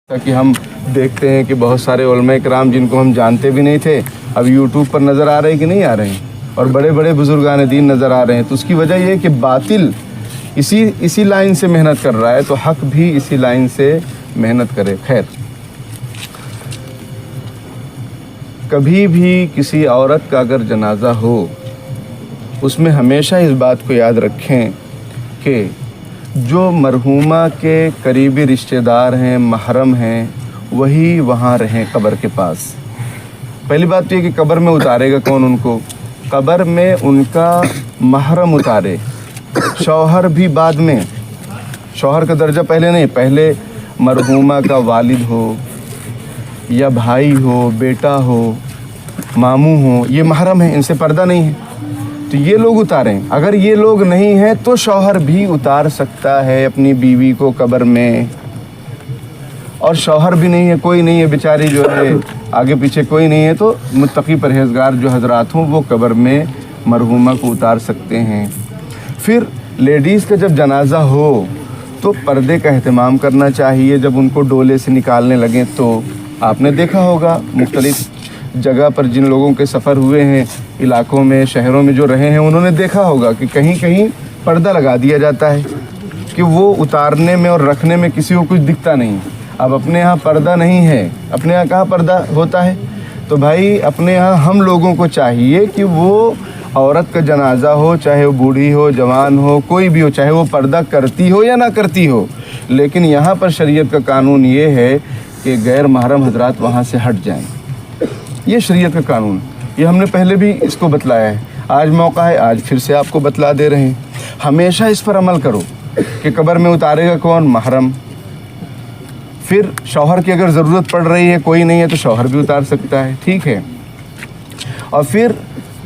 کہ ہم دیکھتے ہیں کہ بہت سارے علماء کرام جن کو ہم جانتے بھی نہیں تھے اب یوٹیوب پر نظر آ رہے ہیں کہ نہیں آ رہے ہیں، اور بڑے بڑے بزرگان دین نظر آ رہے ہیں. تو اس کی وجہ یہ ہے کہ باطل اسی لائن سے محنت کر رہا ہے تو حق بھی اسی لائن سے محنت کرے. خیر، کبھی بھی کسی عورت کا اگر جنازہ ہو اس میں ہمیشہ اس بات کو یاد رکھیں کہ جو مرحومہ کے قریبی رشتہ دار ہیں، محرم ہیں، وہی وہاں رہیں قبر کے پاس. پہلی بات تو یہ کہ قبر میں اتارے گا کون ان کو؟ قبر میں ان کا محرم اتارے. شوہر بھی بعد میں، شوہر کا درجہ پہلے نہیں، پہلے مرحومہ کا والد ہو یا بھائی ہو، بیٹا ہو، ماموں ہو، یہ محرم ہیں، ان سے پردہ نہیں ہے تو یہ لوگ اتاریں. اگر یہ لوگ نہیں ہیں تو شوہر بھی اتار سکتا ہے اپنی بیوی کو قبر میں. اور شوہر بھی نہیں ہے، کوئی نہیں ہے بیچاری جو ہے، آگے پیچھے کوئی نہیں ہے، تو متقی پرہیزگار جو حضرات ہوں وہ قبر میں مرحومہ کو اتار سکتے ہیں. پھر لیڈیز کا جب جنازہ ہو تو پردے کا اہتمام کرنا چاہیے. جب ان کو ڈولے سے نکالنے لگیں تو آپ نے دیکھا ہوگا مختلف جگہ پر جن لوگوں کے سفر ہوئے ہیں، علاقوں میں، شہروں میں جو رہے ہیں، انہوں نے دیکھا ہوگا کہ کہیں کہیں پردہ لگا دیا جاتا ہے کہ وہ اتارنے میں اور رکھنے میں کسی کو کچھ دکھتا نہیں. اب اپنے ہاں پردہ نہیں ہے، اپنے ہاں کہاں پردہ ہوتا ہے؟ تو بھائی اپنے ہاں ہم لوگوں کو چاہیے کہ وہ عورت کا جنازہ ہو، چاہے وہ بوڑھی ہو، جوان ہو، کوئی بھی ہو، چاہے وہ پردہ کرتی ہو یا نہ کرتی ہو، لیکن یہاں پر شریعت کا قانون یہ ہے کہ غیر محرم حضرات وہاں سے ہٹ جائیں. یہ شریعت کا قانون، یہ ہم نے پہلے بھی اس کو بتلایا ہے. آج موقع ہے، آج پھر سے آپ کو بتلا دے رہے ہیں. ہمیشہ اس پر عمل کرو کہ قبر میں اتارے گا کون؟ محرم. پھر شوہر کی اگر ضرورت پڑ رہی ہے، کوئی نہیں ہے تو شوہر بھی اتار سکتا ہے، ٹھیک ہے. اور پھر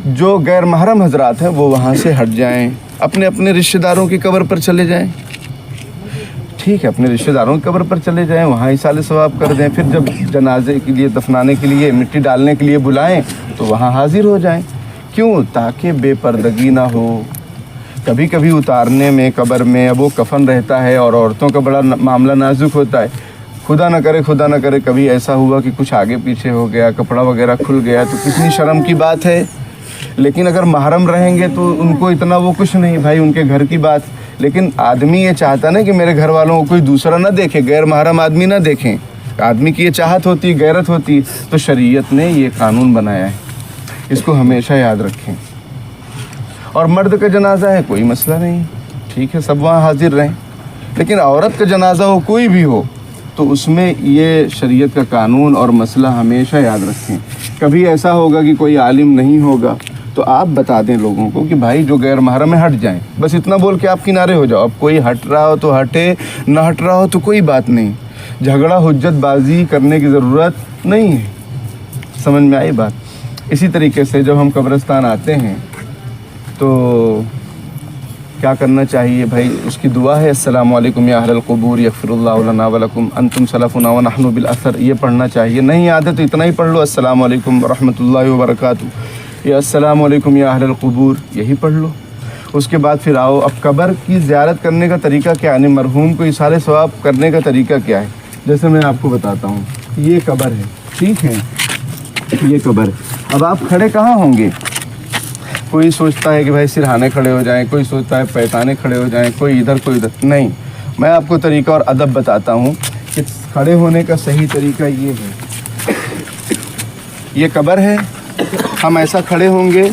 جو غیر محرم حضرات ہیں وہ وہاں سے ہٹ جائیں، اپنے اپنے رشتہ داروں کی قبر پر چلے جائیں. ٹھیک ہے، اپنے رشتہ داروں کی قبر پر چلے جائیں، وہاں ایصال ثواب کر دیں. پھر جب جنازے کے لیے، دفنانے کے لیے، مٹی ڈالنے کے لیے بلائیں تو وہاں حاضر ہو جائیں. کیوں؟ تاکہ بے پردگی نہ ہو. کبھی کبھی اتارنے میں قبر میں اب وہ کفن رہتا ہے اور عورتوں کا بڑا معاملہ نازک ہوتا ہے. خدا نہ کرے کبھی ایسا ہوا کہ کچھ آگے پیچھے ہو گیا، کپڑا وغیرہ کھل گیا تو کتنی شرم کی بات ہے. لیکن اگر محرم رہیں گے تو ان کو اتنا وہ کچھ نہیں، بھائی ان کے گھر کی بات. لیکن آدمی یہ چاہتا نا کہ میرے گھر والوں کو کوئی دوسرا نہ دیکھے، غیر محرم آدمی نہ دیکھیں. آدمی کی یہ چاہت ہوتی، غیرت ہوتی. تو شریعت نے یہ قانون بنایا ہے، اس کو ہمیشہ یاد رکھیں. اور مرد کا جنازہ ہے، کوئی مسئلہ نہیں، ٹھیک ہے، سب وہاں حاضر رہیں. لیکن عورت کا جنازہ ہو، کوئی بھی ہو، تو اس میں یہ شریعت کا قانون اور مسئلہ ہمیشہ یاد رکھیں. کبھی ایسا ہوگا کہ کوئی عالم نہیں ہوگا تو آپ بتا دیں لوگوں کو کہ بھائی جو غیر محرم ہے ہٹ جائیں. بس اتنا بول کے آپ کنارے ہو جاؤ. اب کوئی ہٹ رہا ہو تو ہٹے، نہ ہٹ رہا ہو تو کوئی بات نہیں. جھگڑا حجت بازی کرنے کی ضرورت نہیں ہے. سمجھ میں آئی بات؟ اسی طریقے سے جب ہم قبرستان آتے ہیں تو کیا کرنا چاہیے بھائی؟ اس کی دعا ہے السلام علیکم یا اہل القبور یغفر اللہ لنا ولکم انتم سلفنا ونحن بالاثر. یہ پڑھنا چاہیے. نہیں یاد ہے تو اتنا ہی پڑھ لو، السلام علیکم ورحمۃ اللہ وبرکاتہ، یا السلام علیکم یا اہل القبور، یہی پڑھ لو. اس کے بعد پھر آؤ. اب قبر کی زیارت کرنے کا طریقہ کیا ہے، یعنی مرحوم کو ایصال ثواب کرنے کا طریقہ کیا ہے؟ جیسے میں آپ کو بتاتا ہوں. یہ قبر ہے، ٹھیک ہے، یہ قبر. اب آپ کھڑے کہاں ہوں گے؟ کوئی سوچتا ہے کہ بھائی سرہانے کھڑے ہو جائیں، کوئی سوچتا ہے پیتانے کھڑے ہو جائیں، کوئی ادھر کوئی ادھر. نہیں، میں آپ کو طریقہ اور ادب بتاتا ہوں کہ کھڑے ہونے کا صحیح طریقہ یہ ہے. یہ قبر ہے، ہم ایسا کھڑے ہوں گے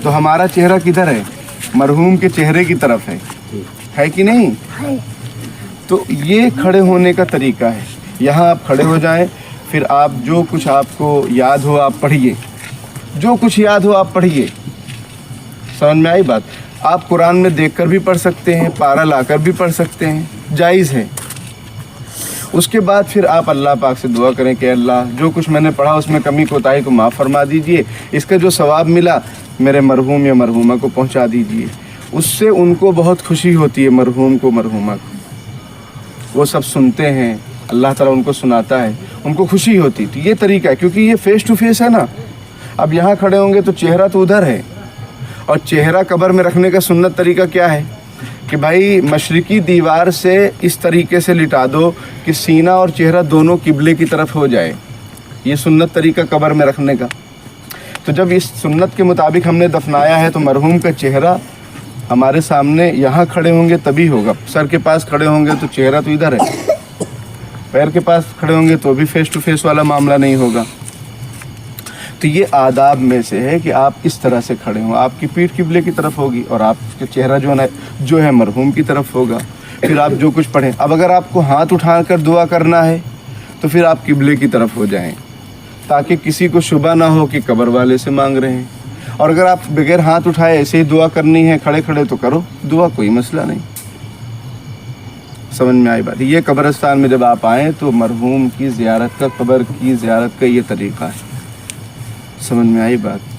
تو ہمارا چہرہ کدھر ہے؟ مرحوم کے چہرے کی طرف ہے کہ نہیں؟ تو یہ کھڑے ہونے کا طریقہ ہے. یہاں آپ کھڑے ہو جائیں، پھر آپ جو کچھ آپ کو یاد ہو آپ پڑھیے، جو کچھ یاد ہو آپ پڑھیے. سمجھ میں آئی بات؟ آپ قرآن میں دیکھ کر بھی پڑھ سکتے ہیں، پارہ لا کر بھی پڑھ سکتے ہیں، جائز ہے. اس کے بعد پھر آپ اللہ پاک سے دعا کریں کہ اللہ جو کچھ میں نے پڑھا اس میں کمی کوتاہی کو معاف فرما دیجئے. اس کا جو ثواب ملا میرے مرحوم یا مرحومہ کو پہنچا دیجئے. اس سے ان کو بہت خوشی ہوتی ہے، مرحوم کو، مرحومہ کو. وہ سب سنتے ہیں، اللہ تعالیٰ ان کو سناتا ہے، ان کو خوشی ہوتی. تو یہ طریقہ ہے، کیونکہ یہ فیس ٹو فیس ہے نا. اب یہاں کھڑے ہوں گے تو چہرہ تو ادھر ہے، اور چہرہ قبر میں رکھنے کا سنت طریقہ کیا ہے کہ بھائی مشرقی دیوار سے اس طریقے سے لٹا دو کہ سینہ اور چہرہ دونوں قبلے کی طرف ہو جائے. یہ سنت طریقہ قبر میں رکھنے کا. تو جب اس سنت کے مطابق ہم نے دفنایا ہے تو مرحوم کا چہرہ ہمارے سامنے یہاں کھڑے ہوں گے تبھی ہوگا. سر کے پاس کھڑے ہوں گے تو چہرہ تو ادھر ہے, پیر کے پاس کھڑے ہوں گے تو بھی فیس ٹو فیس والا معاملہ نہیں ہوگا. تو یہ آداب میں سے ہے کہ آپ اس طرح سے کھڑے ہوں. آپ کی پیٹھ قبلے کی طرف ہوگی اور آپ کا چہرہ جو ہے مرحوم کی طرف ہوگا. پھر آپ جو کچھ پڑھیں. اب اگر آپ کو ہاتھ اٹھا کر دعا کرنا ہے تو پھر آپ قبلے کی طرف ہو جائیں تاکہ کسی کو شبہ نہ ہو کہ قبر والے سے مانگ رہے ہیں. اور اگر آپ بغیر ہاتھ اٹھائے ایسے ہی دعا کرنی ہے کھڑے کھڑے تو کرو دعا, کوئی مسئلہ نہیں. سمجھ میں آئی بات. یہ قبرستان میں جب آپ آئیں تو مرحوم کی زیارت کا, قبر کی زیارت کا یہ طریقہ ہے. سمجھ میں آئی بات.